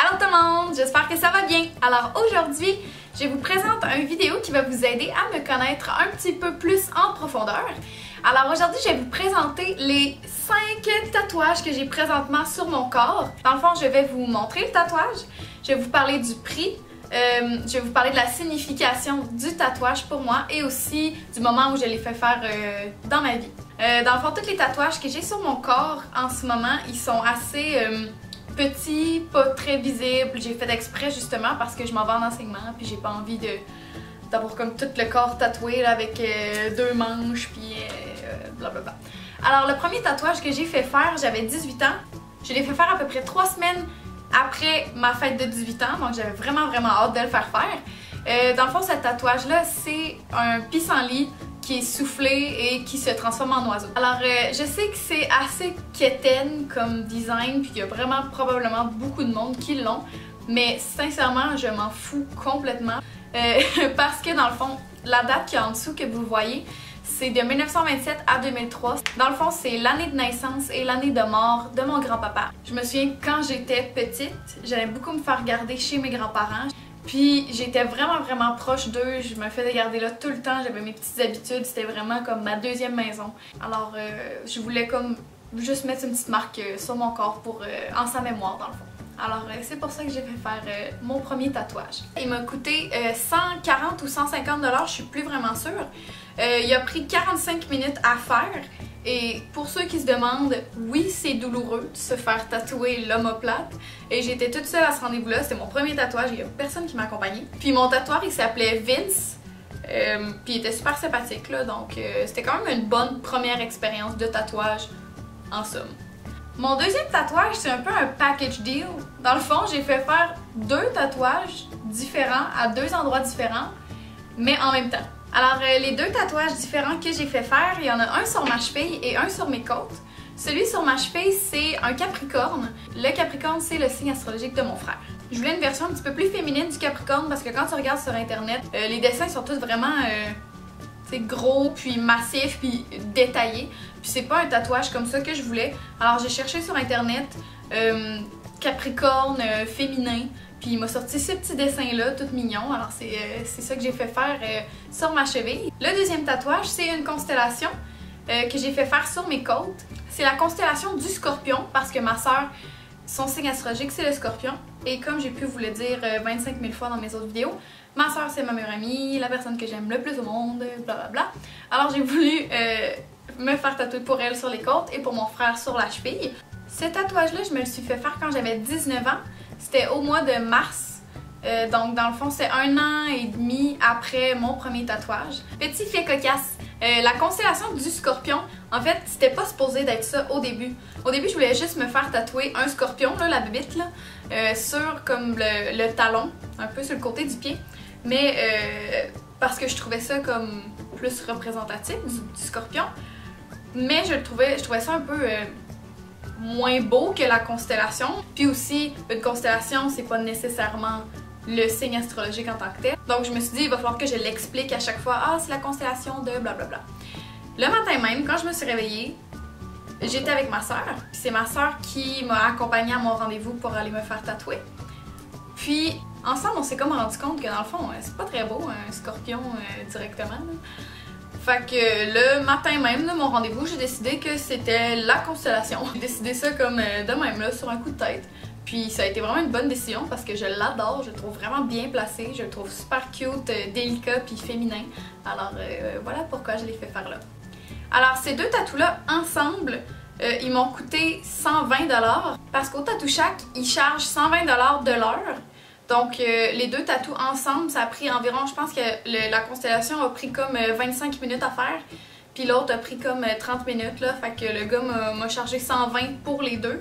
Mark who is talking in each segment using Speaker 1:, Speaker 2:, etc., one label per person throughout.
Speaker 1: Allô tout le monde, j'espère que ça va bien. Alors aujourd'hui, je vous présente une vidéo qui va vous aider à me connaître un petit peu plus en profondeur. Alors aujourd'hui, je vais vous présenter les 5 tatouages que j'ai présentement sur mon corps. Dans le fond, je vais vous montrer le tatouage, je vais vous parler du prix, je vais vous parler de la signification du tatouage pour moi et aussi du moment où je l'ai fait faire dans ma vie. Dans le fond, tous les tatouages que j'ai sur mon corps en ce moment, ils sont assez petits, pas très visibles. J'ai fait exprès justement parce que je m'en vais en enseignement puis j'ai pas envie d'avoir comme tout le corps tatoué là, avec 2 manches puis blablabla. Alors le premier tatouage que j'ai fait faire, j'avais 18 ans. Je l'ai fait faire à peu près 3 semaines après ma fête de 18 ans, donc j'avais vraiment hâte de le faire faire. Dans le fond, ce tatouage-là, c'est un pissenlit qui est soufflé et qui se transforme en oiseau. Alors, je sais que c'est assez quétaine comme design, puis qu'il y a vraiment probablement beaucoup de monde qui l'ont, mais sincèrement, je m'en fous complètement parce que dans le fond, la date qui est en dessous que vous voyez, c'est de 1927 à 2003. Dans le fond, c'est l'année de naissance et l'année de mort de mon grand-papa. Je me souviens quand j'étais petite, j'allais beaucoup me faire garder chez mes grands-parents. Puis j'étais vraiment proche d'eux, je me faisais garder là tout le temps, j'avais mes petites habitudes, c'était vraiment comme ma deuxième maison. Alors je voulais comme juste mettre une petite marque sur mon corps pour en sa mémoire dans le fond. Alors c'est pour ça que j'ai fait faire mon premier tatouage. Il m'a coûté 140 ou 150 $, je suis plus vraiment sûre. Il a pris 45 minutes à faire. Et pour ceux qui se demandent, oui, c'est douloureux de se faire tatouer l'omoplate. Et j'étais toute seule à ce rendez-vous-là, c'était mon premier tatouage, il n'y a personne qui m'a accompagnée. Puis mon tatoueur, il s'appelait Vince, puis il était super sympathique, là, donc c'était quand même une bonne première expérience de tatouage, en somme. Mon deuxième tatouage, c'est un peu un package deal. Dans le fond, j'ai fait faire 2 tatouages différents à 2 endroits différents, mais en même temps. Alors, les 2 tatouages différents que j'ai fait faire, il y en a un sur ma cheville et un sur mes côtes. Celui sur ma cheville, c'est un capricorne. Le capricorne, c'est le signe astrologique de mon frère. Je voulais une version un petit peu plus féminine du capricorne parce que quand tu regardes sur internet, les dessins sont tous vraiment gros, puis massifs, puis détaillés. Puis c'est pas un tatouage comme ça que je voulais. Alors j'ai cherché sur internet capricorne féminin. Puis il m'a sorti ce petit dessin-là, tout mignon. Alors c'est ça que j'ai fait faire sur ma cheville. Le deuxième tatouage, c'est une constellation que j'ai fait faire sur mes côtes. C'est la constellation du Scorpion parce que ma soeur, son signe astrologique, c'est le Scorpion. Et comme j'ai pu vous le dire 25 000 fois dans mes autres vidéos, ma soeur, c'est ma meilleure amie, la personne que j'aime le plus au monde, blablabla. Alors j'ai voulu me faire tatouer pour elle sur les côtes et pour mon frère sur la cheville. Ce tatouage-là, je me le suis fait faire quand j'avais 19 ans. C'était au mois de mars. Donc dans le fond, c'est 1 an et demi après mon premier tatouage. Petit fait cocasse, la constellation du Scorpion, en fait, c'était pas supposé d'être ça au début. Au début, je voulais juste me faire tatouer un scorpion, là, la bébite, là, sur comme le talon, un peu sur le côté du pied. Mais parce que je trouvais ça comme plus représentatif du scorpion. Mais je trouvais ça un peu moins beau que la constellation. Puis aussi, une constellation, c'est pas nécessairement le signe astrologique en tant que tel. Donc je me suis dit, il va falloir que je l'explique à chaque fois. Ah, c'est la constellation de blablabla. Le matin même, quand je me suis réveillée, j'étais avec ma soeur. Puis c'est ma soeur qui m'a accompagnée à mon rendez-vous pour aller me faire tatouer. Puis ensemble, on s'est comme rendu compte que dans le fond, c'est pas très beau un scorpion directement. Là. Fait que le matin même de mon rendez-vous, j'ai décidé que c'était la constellation. J'ai décidé ça comme de même là, sur un coup de tête. Puis ça a été vraiment une bonne décision parce que je l'adore, je le trouve vraiment bien placé, je le trouve super cute, délicat puis féminin. Alors voilà pourquoi je l'ai fait faire là. Alors ces 2 tatous-là ensemble, ils m'ont coûté 120 $ parce qu'au Tattoo Shack, ils chargent 120 $ de l'heure. Donc les 2 tatous ensemble, ça a pris environ, je pense que la constellation a pris comme 25 minutes à faire. Puis l'autre a pris comme 30 minutes là, fait que le gars m'a chargé 120 pour les 2.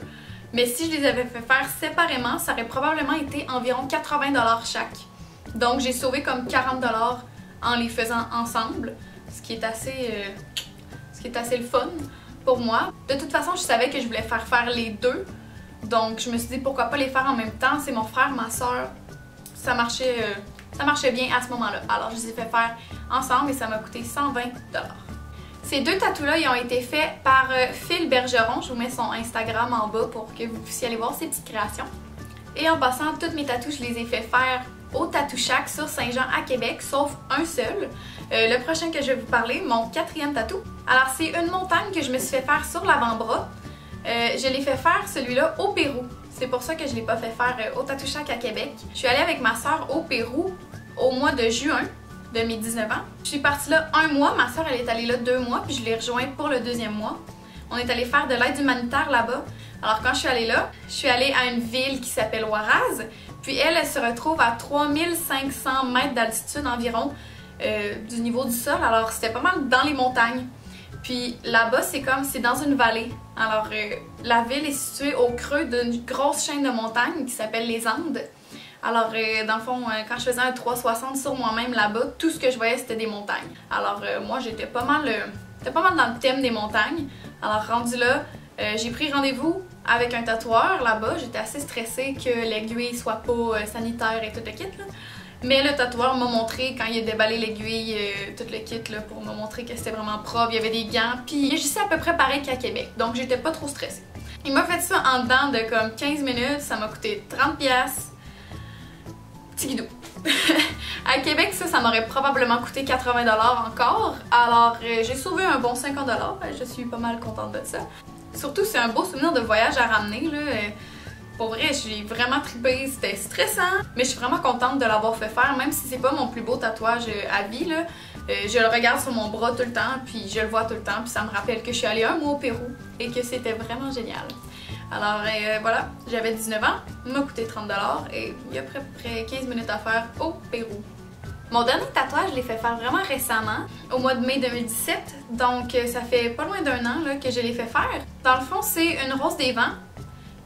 Speaker 1: Mais si je les avais fait faire séparément, ça aurait probablement été environ 80 $ chaque. Donc j'ai sauvé comme 40 $ en les faisant ensemble, ce qui est assez le fun pour moi. De toute façon, je savais que je voulais faire les 2. Donc je me suis dit pourquoi pas les faire en même temps, c'est mon frère, ma soeur, ça marchait bien à ce moment-là. Alors je les ai fait faire ensemble et ça m'a coûté 120 $. Ces 2 tatous-là, ils ont été faits par Phil Bergeron, je vous mets son Instagram en bas pour que vous puissiez aller voir ses petites créations. Et en passant, toutes mes tatous, je les ai fait faire au Tattoo Shack sur Saint-Jean à Québec, sauf un seul. Le prochain que je vais vous parler, mon 4e tatou. Alors c'est une montagne que je me suis fait faire sur l'avant-bras. Je l'ai fait faire celui-là au Pérou. C'est pour ça que je ne l'ai pas fait faire au Tattoo Shack à Québec. Je suis allée avec ma soeur au Pérou au mois de juin de mes 19 ans. Je suis partie là 1 mois, ma soeur elle est allée là 2 mois, puis je l'ai rejointe pour le 2e mois. On est allé faire de l'aide humanitaire là-bas. Alors quand je suis allée là, je suis allée à une ville qui s'appelle Huaraz. Puis elle se retrouve à 3500 mètres d'altitude environ du niveau du sol. Alors c'était pas mal dans les montagnes. Puis là-bas, c'est dans une vallée. Alors la ville est située au creux d'une grosse chaîne de montagnes qui s'appelle les Andes. Alors dans le fond, quand je faisais un 360 sur moi-même là-bas, tout ce que je voyais c'était des montagnes. Alors moi j'étais pas mal dans le thème des montagnes. Alors rendu là, j'ai pris rendez-vous avec un tatoueur là-bas. J'étais assez stressée que l'aiguille soit pas sanitaire et tout le kit là. Mais le tatoueur m'a montré quand il a déballé l'aiguille, tout le kit là, pour me montrer que c'était vraiment propre. Il y avait des gants, puis il agissait à peu près pareil qu'à Québec. Donc j'étais pas trop stressée. Il m'a fait ça en dedans de comme 15 minutes. Ça m'a coûté 30$. Petit guidou. À Québec, ça m'aurait probablement coûté 80$ encore. Alors j'ai sauvé un bon 50$. Je suis pas mal contente de ça. Surtout, c'est un beau souvenir de voyage à ramener là. Pour vrai, j'ai vraiment trippé, c'était stressant, mais je suis vraiment contente de l'avoir fait faire, même si c'est pas mon plus beau tatouage à vie, là. Je le regarde sur mon bras tout le temps, puis je le vois tout le temps, puis ça me rappelle que je suis allée 1 mois au Pérou et que c'était vraiment génial. Alors voilà, j'avais 19 ans, il m'a coûté 30$ et il y a à peu près 15 minutes à faire au Pérou. Mon dernier tatouage, je l'ai fait faire vraiment récemment, au mois de mai 2017, donc ça fait pas loin d'1 an là, que je l'ai fait faire. Dans le fond, c'est une rose des vents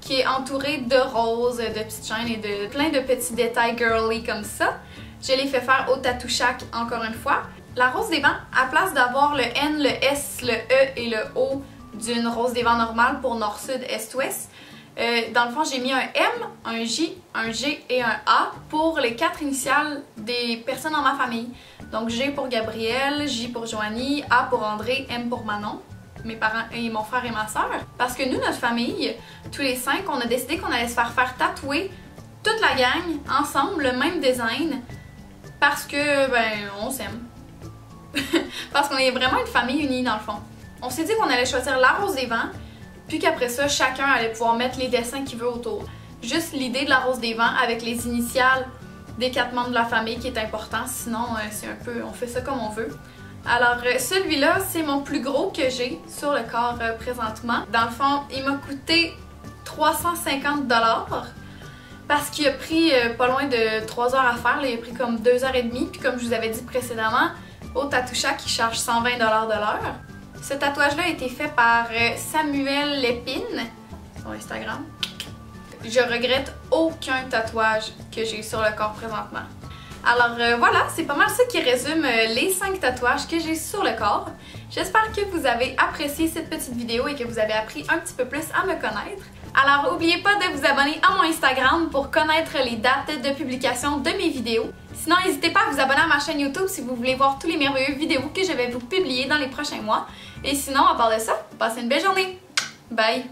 Speaker 1: qui est entourée de roses, de petites chaînes et de plein de petits détails girly comme ça. Je l'ai fait faire au Tattoo Shack encore une fois. La rose des vents, à place d'avoir le N, le S, le E et le O d'une rose des vents normale pour nord-sud, est-ouest, dans le fond, j'ai mis un M, un J, un G et un A pour les 4 initiales des personnes dans ma famille. Donc G pour Gabriel, J pour Joanie, A pour André, M pour Manon. Mes parents et mon frère et ma soeur. Parce que nous, notre famille, tous les 5, on a décidé qu'on allait se faire tatouer toute la gang, ensemble, le même design. Parce que, ben, on s'aime. Parce qu'on est vraiment une famille unie, dans le fond. On s'est dit qu'on allait choisir la rose des vents, puis qu'après ça, chacun allait pouvoir mettre les dessins qu'il veut autour. Juste l'idée de la rose des vents avec les initiales des 4 membres de la famille qui est important. Sinon, c'est un peu, on fait ça comme on veut. Alors celui-là, c'est mon plus gros que j'ai sur le corps présentement. Dans le fond, il m'a coûté 350$ parce qu'il a pris pas loin de 3 heures à faire. Là, il a pris comme 2h30. Puis comme je vous avais dit précédemment, au Tattoo Shack, il charge 120$ de l'heure. Ce tatouage-là a été fait par Samuel Lépine sur Instagram. Je regrette aucun tatouage que j'ai sur le corps présentement. Alors voilà, c'est pas mal ça qui résume les 5 tatouages que j'ai sur le corps. J'espère que vous avez apprécié cette petite vidéo et que vous avez appris un petit peu plus à me connaître. Alors n'oubliez pas de vous abonner à mon Instagram pour connaître les dates de publication de mes vidéos. Sinon, n'hésitez pas à vous abonner à ma chaîne YouTube si vous voulez voir tous les merveilleux vidéos que je vais vous publier dans les prochains mois. Et sinon, à part de ça, passez une belle journée! Bye!